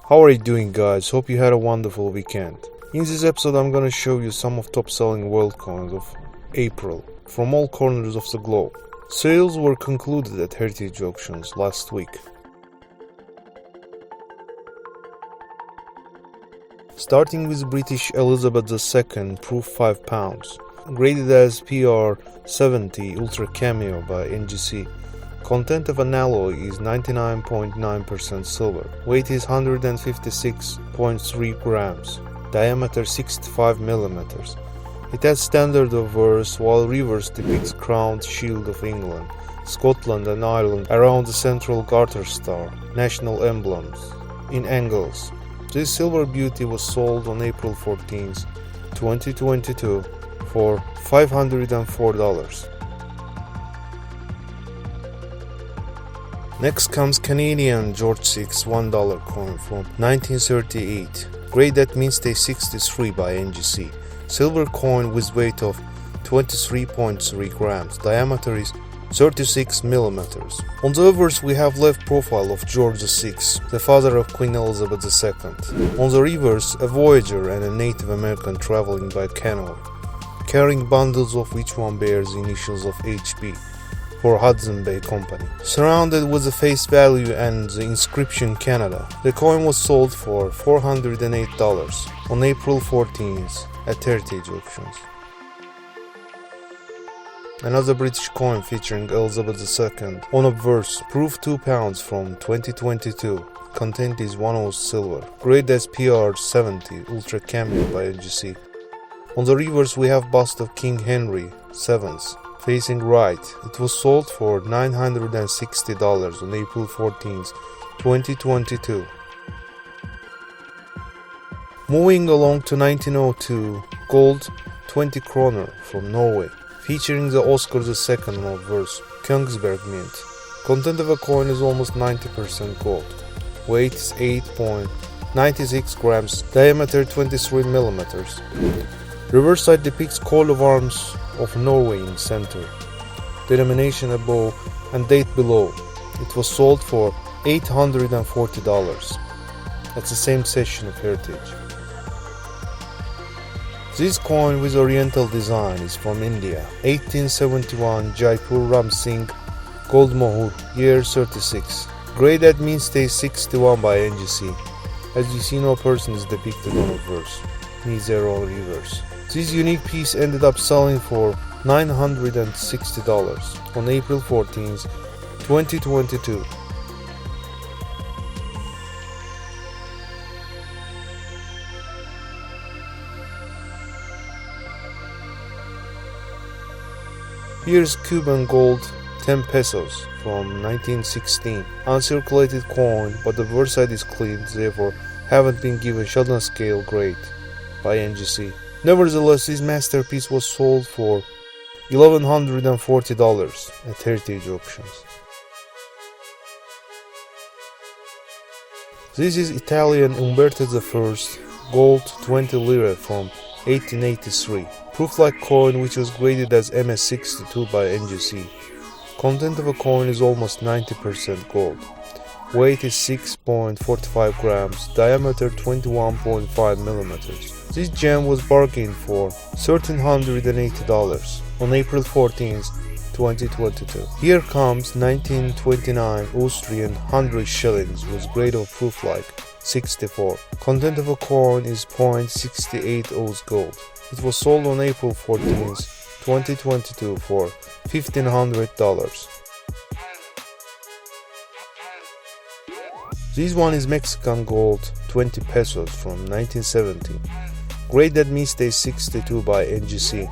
How are you doing, guys? Hope you had a wonderful weekend. In this episode I'm gonna show you some of top selling world coins of April from all corners of the globe. Sales were concluded at heritage auctions last week. Starting with British Elizabeth II Proof 5 pounds, graded as PR70 Ultra Cameo by NGC. Content of an alloy is 99.9% silver. Weight is 156.3 grams. Diameter 65 mm. It has standard of verse, while reverse depicts crowned shield of England, Scotland and Ireland around the central garter star, national emblems, in angles. This silver beauty was sold on April 14, 2022 for $504. Next comes Canadian George VI $1 coin from 1938, grade at mainstay 63 by NGC. Silver coin with weight of 23.3 grams, diameter is 36 mm. On the reverse we have left profile of George VI, the father of Queen Elizabeth II. On the reverse, a voyager and a Native American traveling by canoe, carrying bundles of which one bears the initials of HB, for Hudson Bay Company. Surrounded with the face value and the inscription Canada, the coin was sold for $408 on April 14th at heritage auctions. Another British coin featuring Elizabeth II on obverse, proof 2 pounds from 2022. Content is 1 ounce silver. Grade as PR70 Ultra Cameo by NGC. On the reverse we have bust of King Henry VII, facing right. It was sold for $960 on April 14th, 2022. Moving along to 1902 gold 20 kroner from Norway, featuring the Oscar II on obverse, Kongsberg Mint. Content of a coin is almost 90% gold. Weight is 8.96 grams, diameter 23 mm. Reverse side depicts coat of arms of Norway in center, denomination above and date below. It was sold for $840. That's the same session of heritage. This coin with oriental design is from India, 1871 Jaipur Ram Singh Gold Mohur, year 36. Grade at mainstay 61 by NGC. As you see, no person is depicted on obverse, neither on reverse. This unique piece ended up selling for $960 on April 14th, 2022. Here's Cuban gold 10 pesos from 1916. Uncirculated coin, but the verse side is clean, therefore haven't been given shotgun scale grade by NGC. Nevertheless, this masterpiece was sold for $1,140 at heritage auctions. This is Italian Umberto I gold 20 lire from 1883. Proof-like coin which was graded as MS62 by NGC. Content of a coin is almost 90% gold. Weight is 6.45 grams, diameter 21.5 mm. This gem was bargained for $1,380 on April 14th, 2022. Here comes 1929 Austrian 100 shillings with grade of proof-like 64. Content of a coin is 0.68 oz gold. It was sold on April 14th, 2022 for $1,500. This one is Mexican gold 20 pesos from 1970. Grade at mainstay 62 by NGC.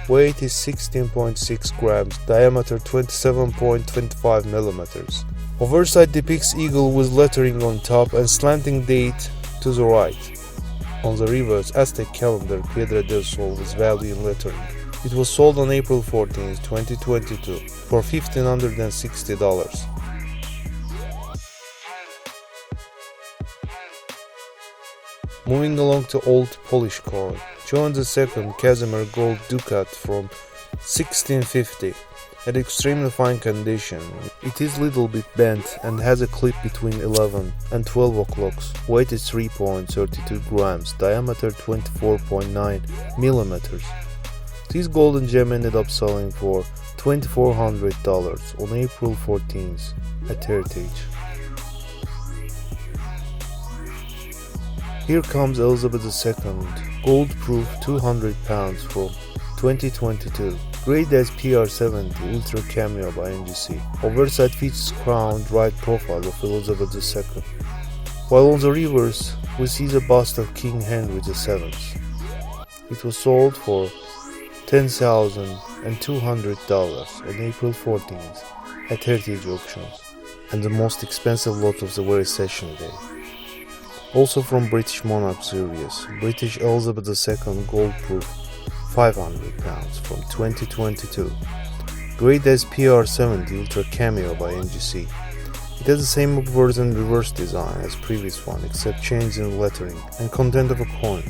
Weight is 16.6 grams, diameter 27.25 mm. Overside depicts eagle with lettering on top and slanting date to the right. On the reverse, Aztec calendar Piedra del Sol with value in lettering. It was sold on April 14, 2022 for $1,560. Moving along to old Polish coin, John II Casimir gold ducat from 1650. at extremely fine condition. It is little bit bent and has a clip between 11 and 12 o'clocks. Weight is 3.32 grams, diameter 24.9 millimeters. This golden gem ended up selling for $2,400 on April 14th at Heritage. Here comes Elizabeth II, gold proof 200 pounds from 2022. Grade as PR70 Ultra Cameo by NGC. Oversight features crowned right profile of Elizabeth II. While on the reverse, we see the bust of King Henry VII. It was sold for $10,200 on April 14th at Heritage Auctions, and the most expensive lot of the very session day. Also from British Monarch series, British Elizabeth II gold proof 500 pounds from 2022. Grade as PR70 Ultra Cameo by NGC. It has the same upwards and reverse design as previous one, except change in lettering and content of a coin.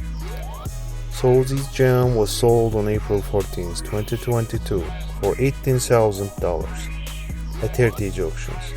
So this gem was sold on April 14th, 2022 for $18,000 at Heritage Auctions.